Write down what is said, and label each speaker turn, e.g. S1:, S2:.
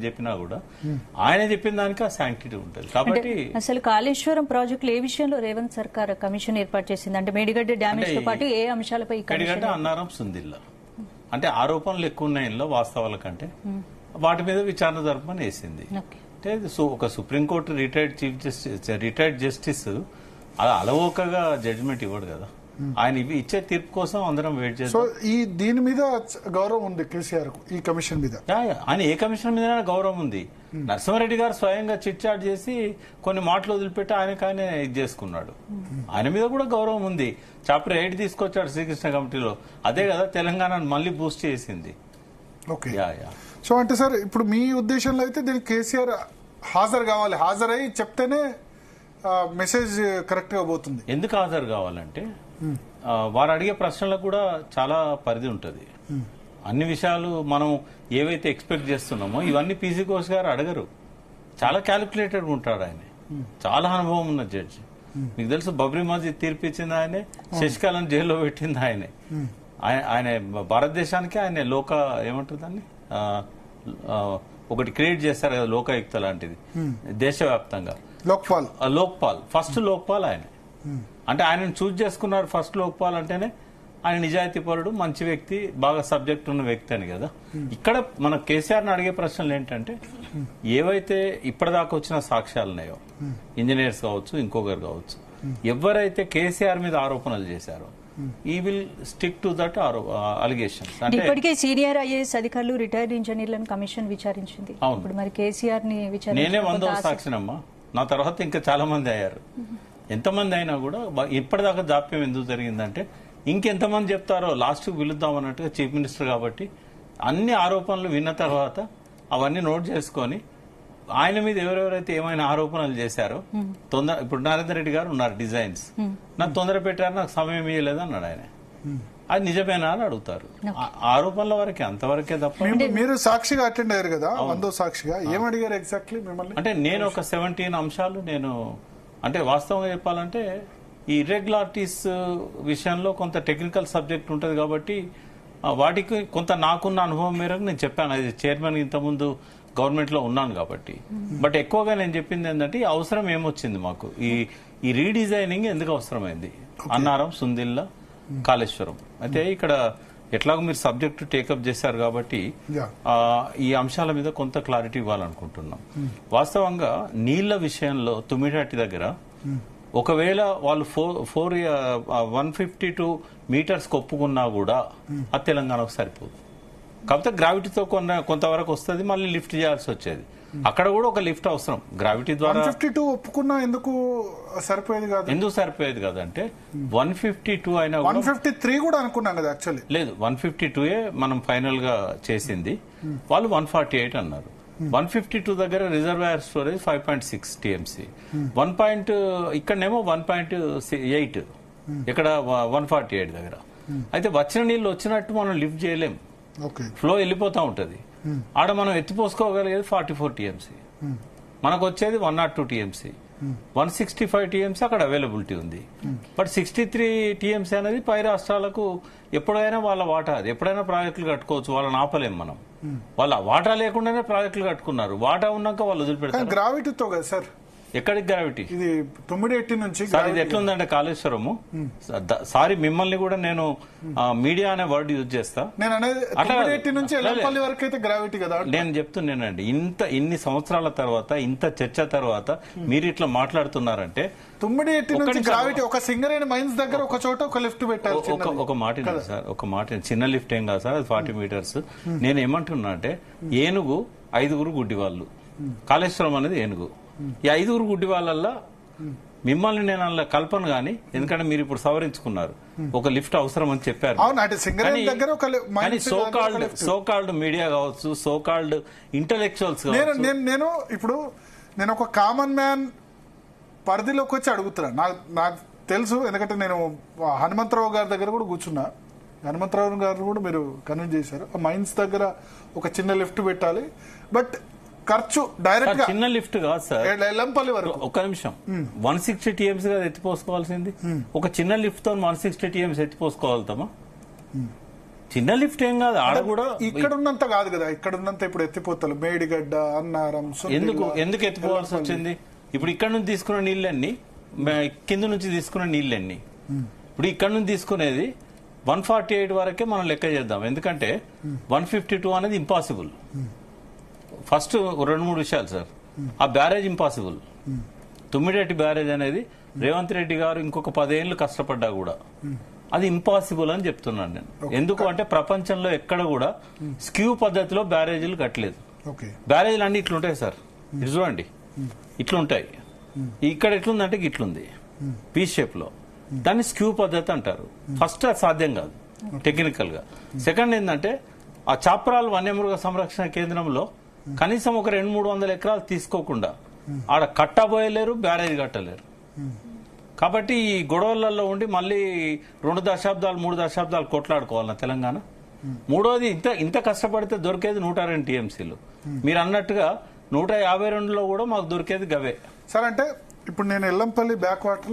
S1: చెప్పినా కూడా ఆయన చెప్పిన దానికి ఆ శాంక్టిటీ ఉంటుంది. కాబట్టి
S2: అసలు కాళేశ్వరం ప్రాజెక్టులు ఏ విషయంలో రేవంత్ సర్కార్ కమిషన్ ఏర్పాటు చేసింది అంటే మేడిగడ్డ డ్యామేజ్ తో పాటు ఏ అంశాలపై
S1: మేడిగడ్డ అన్నారం సుందిల్లా అంటే ఆరోపణలు ఎక్కువ ఉన్నాయిలో వాస్తవాల కంటే వాటి మీద విచారణ జరపమని వేసింది. అంటే ఒక సుప్రీంకోర్టు రిటైర్డ్ జస్టిస్ అలా అలవోకగా జడ్జిమెంట్ ఇవ్వడు కదా, ఆయన ఇచ్చే తీర్పు కోసం అందరం వెయిట్ చేస్తాం.
S3: సో ఈ దీని మీద గౌరవం ఉంది కేసీఆర్ కు, ఈ కమిషన్ మీద.
S1: ఆయన ఏ కమిషన్ మీద గౌరవం ఉంది. నరసింహారెడ్డి గారు స్వయంగా చిట్ చాట్ చేసి కొన్ని మాటలు వదిలిపెట్టి ఆయనకాయనే ఇది చేసుకున్నాడు. ఆయన మీద కూడా గౌరవం ఉంది. చాప్టర్ 8 తీసుకొచ్చాడు శ్రీకృష్ణ కమిటీలో, అదే కదా తెలంగాణ మళ్ళీ బూస్ట్ చేసింది.
S3: ఓకే, సో అంటే సార్ ఇప్పుడు మీ ఉద్దేశంలో అయితే దీనికి కేసీఆర్ హాజరు కావాలి, హాజరై చెప్తేనే మెసేజ్ కరెక్ట్ గా పోతుంది.
S1: ఎందుకు హాజరు కావాలంటే వారు అడిగే ప్రశ్నలకు కూడా చాలా పరిధి ఉంటుంది. అన్ని విషయాలు మనం ఏవైతే ఎక్స్పెక్ట్ చేస్తున్నామో ఇవన్నీ పీసీ ఘోష్ గారు అడగరు. చాలా క్యాలిక్యులేటెడ్ ఉంటాడు ఆయన, చాలా అనుభవం ఉన్న జడ్జి. మీకు తెలుసు బబ్రీ మస్జిద్ తీర్పు ఇచ్చింది ఆయనే, శశికళను జైల్లో పెట్టింది ఆయనే. ఆయన భారతదేశానికి ఆయన ఏమంటారు దాన్ని ఒకటి క్రియేట్ చేస్తారు కదా, లోకాయుక్త లాంటిది దేశవ్యాప్తంగా. లోక్పాల్ ఫస్ట్ లోక్పాల్ ఆయన. అంటే ఆయనను చూజ్ చేసుకున్నారు ఫస్ట్ లోక్పాల్ అంటేనే ఆయన నిజాయితీ పరుడు, మంచి వ్యక్తి, బాగా సబ్జెక్ట్ ఉన్న వ్యక్తి అని కదా. ఇక్కడ మన కేసీఆర్ని అడిగే ప్రశ్నలు ఏంటంటే ఏవైతే ఇప్పటిదాకా వచ్చిన సాక్ష్యాలు ఉన్నాయో, ఇంజనీర్స్ కావచ్చు ఇంకొకరు కావచ్చు, ఎవరైతే కేసీఆర్ మీద ఆరోపణలు చేశారో ఈ will stick to that allegations. అంటే
S2: ఇప్పటికే సీనియర్ ఐఏఎస్ అధికారులు రిటైర్డ్ ఇంజనీర్లను కమిషన్ విచారించింది. ఇప్పుడు మరి కేసీఆర్ ని
S1: నేనే 100వ సాక్షినమ్మా, నా తర్వాత ఇంకా చాలా మంది అయ్యారు. ఎంతమంది అయినా కూడా ఇప్పటిదాకా జాప్యం ఎందుకు జరిగిందంటే ఇంకెంతమంది చెప్తారో లాస్ట్కి పిలుద్దాం అన్నట్టుగా చీఫ్ మినిస్టర్ కాబట్టి అన్ని ఆరోపణలు విన్న తర్వాత అవన్నీ నోట్ చేసుకొని ఆయన మీద ఎవరెవరైతే ఏమైనా ఆరోపణలు చేశారో ఇప్పుడు నరేందర్ రెడ్డి గారు ఉన్నారు డిజైన్స్, నాకు తొందర పెట్టారు, నాకు సమయం ఇవ్వలేదు అన్నాడు ఆయన. అది నిజమేనా అని అడుగుతారు. ఆరోపణల వరకే, అంతవరకే తప్ప.
S3: మీరు సాక్షిగా అటెండ్ అయ్యారు కదా, 100వ సాక్షిగా, ఏమడిగారు ఎగ్జాక్ట్లీ మిమ్మల్ని?
S1: అంటే నేను ఒక 17 అంశాలు అంటే వాస్తవంగా చెప్పాలంటే ఈ ఇర్రెగ్యులారిటీస్ విషయంలో కొంత టెక్నికల్ సబ్జెక్ట్ ఉంటుంది కాబట్టి వాటికి కొంత నాకున్న అనుభవం మేరకు నేను చెప్పాను. అది చైర్మన్ ఇంతకుముందు గవర్నమెంట్ లో ఉన్నాను కాబట్టి. బట్ ఎక్కువగా నేను చెప్పింది ఏంటంటే ఈ అవసరం ఏమొచ్చింది మాకు, ఈ రీడిజైనింగ్ ఎందుకు అవసరమైంది అన్నారం, సుందిల్లా, కాళేశ్వరం. అయితే ఇక్కడ ఎట్లాగో మీరు సబ్జెక్టు టేకప్ చేశారు కాబట్టి ఈ అంశాల మీద కొంత క్లారిటీ ఇవ్వాలనుకుంటున్నాం. వాస్తవంగా నీళ్ల విషయంలో తుమ్మిడాటి దగ్గర ఒకవేళ వాళ్ళు 152 మీటర్స్ ఒప్పుకున్నా కూడా అది తెలంగాణకు సరిపోదు. కాకపోతే గ్రావిటీతో కొంతవరకు వస్తుంది, మళ్ళీ లిఫ్ట్ చేయాల్సి వచ్చేది. అక్కడ కూడా ఒక లిఫ్ట్ అవసరం గ్రావిటీ ద్వారా.
S3: 152 ఒప్పుకున్నా ఎందుకు సరిపోయేది కాదు?
S1: ఎందుకు సరిపోయేది కాదంటే 152 అయినా
S3: 153 కూడా అనుకున్నాం కదా యాక్చువల్లీ.
S1: లేదు, 152 మనం ఫైనల్ గా చేసింది. వాళ్ళు 148 అన్నారు. 152 దగ్గర రిజర్వాయర్ స్టోరేజ్ 5.6 టీఎంసీ, ఇక్కడనేమో 1.8, ఇక్కడ 148 దగ్గర. అయితే వచ్చిన నీళ్లు వచ్చినట్టు మనం లిఫ్ట్ చేయలేం, ఫ్లో వెళ్ళిపోతా ఉంటది. ఆడ మనం ఎత్తిపోసుకోగలిగేది 44 టీఎంసీ, మనకు వచ్చేది 102 టీఎంసీ, 165 టీఎంసీ అక్కడ అవైలబిలిటీ ఉంది. బట్ 63 టీఎంసీ అనేది పై రాష్ట్రాలకు ఎప్పుడైనా వాళ్ళ వాటా, అది ఎప్పుడైనా ప్రాజెక్టులు కట్టుకోవచ్చు, వాళ్ళని ఆపలేం మనం. వాళ్ళ వాటా లేకుండానే ప్రాజెక్టులు కట్టుకున్నారు, వాటా ఉన్నాక వాళ్ళు వదిలిపెడతారు.
S3: గ్రావిటీతో కదా సార్,
S1: ఎక్కడికి గ్రావిటీ?
S3: ఇది 9 నుంచి.
S1: సార్ ఇది ఎట్లుందంటే కాళేశ్వరము, సారీ మిమ్మల్ని కూడా నేను మీడియా అనే వర్డ్ యూజ్ చేస్తా. నేను చెప్తున్నానండి, ఇన్ని సంవత్సరాల తర్వాత, ఇంత చర్చ తర్వాత మీరు ఇట్లా మాట్లాడుతున్నారంటే
S3: 9 నుంచి గ్రావిటీ ఒక సింగరేణి మైన్స్ దగ్గర ఒక చోట ఒక లిఫ్ట్ పెట్టారు.
S1: ఒక మాట సార్, ఒక మాట, చిన్న లిఫ్ట్ ఏం కాదు సార్, అది 40 మీటర్స్. నేను ఏమంటున్నా అంటే ఏనుగు 5 గుడ్డి వాళ్ళు, కాళేశ్వరం అనేది ఏనుగు. ఈ 5 గుడ్డి వాళ్ళల్లో మిమ్మల్ని నేను అలా కల్పన గానీ, ఎందుకంటే మీరు ఇప్పుడు సవరించుకున్నారు, ఒక లిఫ్ట్ అవసరం అని చెప్పారు. కానీ సోకాల్డ్ మీడియా కావచ్చు, సోకాల్డ్ ఇంటలెక్చువల్స్ కావచ్చు,
S3: నేను ఒక కామన్ మ్యాన్ పరిధిలోకి వచ్చి అడుగుతున్నా. నాకు తెలుసు, ఎందుకంటే నేను హనుమంతరావు గారి దగ్గర కూడా కూర్చున్నా. హనుమంతరావు గారు కూడా మీరు కన్విన్స్ చేశారు, మైన్స్ దగ్గర ఒక చిన్న లిఫ్ట్ పెట్టాలి. బట్ ఖర్చు డైరెక్ట్ గా
S1: చిన్న లిఫ్ట్ కాదు సార్,
S3: ఎల్లంపల్లి వరకు.
S1: ఒక్క నిమిషం, 160 టీఎంసీ కదా ఎత్తిపోసుకోవాల్సింది. ఒక చిన్న లిఫ్ట్ తో 160 టీఎంసీ ఎత్తిపోసుకోగలుగుతామా? చిన్న లిఫ్ట్ ఏం కాదు, ఆడ కూడా
S3: ఇక్కడ ఉన్నంత కాదు కదా, ఇక్కడ ఉన్నంత ఇప్పుడు ఎత్తిపోతలు మేడిగడ్డ, అన్నారం,
S1: ఎందుకు
S3: సుందిల్ల,
S1: ఎందుకు ఎత్తుకోవాల్సి వచ్చింది? ఇప్పుడు ఇక్కడ నుంచి తీసుకున్న నీళ్ళన్నీ కింద నుంచి తీసుకున్న నీళ్ళన్నీ ఇప్పుడు ఇక్కడ నుంచి తీసుకునేది 148 వరకే మనం లెక్క చేద్దాం. ఎందుకంటే 152 అనేది ఇంపాసిబుల్. ఫస్ట్ 2-3 విషయాలు సార్. ఆ బ్యారేజ్ ఇంపాసిబుల్. తుమ్మిడేటి బ్యారేజ్ అనేది రేవంత్ రెడ్డి గారు ఇంకొక 10 ఏళ్ళు కష్టపడ్డా కూడా అది ఇంపాసిబుల్ అని చెప్తున్నాను నేను. ఎందుకు అంటే ప్రపంచంలో ఎక్కడ కూడా స్క్యూ పద్ధతిలో బ్యారేజీలు కట్టలేదు. బ్యారేజీలు అన్ని ఇట్లుంటాయి సార్, ఇటు చూడండి, ఇట్లుంటాయి. ఇక్కడ ఎట్లుందంటే ఇట్లుంది పీ షేప్ లో, దాన్ని స్క్యూ పద్ధతి అంటారు. ఫస్ట్ అది సాధ్యం కాదు టెక్నికల్ గా. సెకండ్ ఏంటంటే ఆ చాప్రాల్ వన్యమృగ సంరక్షణ కేంద్రంలో కనీసం ఒక 200-300 ఎకరాలు తీసుకోకుండా ఆడ కట్టబోయలేరు, బ్యారేజ్ కట్టలేరు. కాబట్టి ఈ గొడవలలో ఉండి మళ్ళీ 2 దశాబ్దాలు 3 దశాబ్దాలు కొట్లాడుకోవాలి తెలంగాణ. మూడోది ఇంత కష్టపడితే దొరికేది 102 టీఎంసీలు. మీరు అన్నట్టుగా 152లో కూడా మాకు దొరికేది గవే
S3: సార్. అంటే ఇప్పుడు నేను ఎల్లంపల్లి బ్యాక్ వాటర్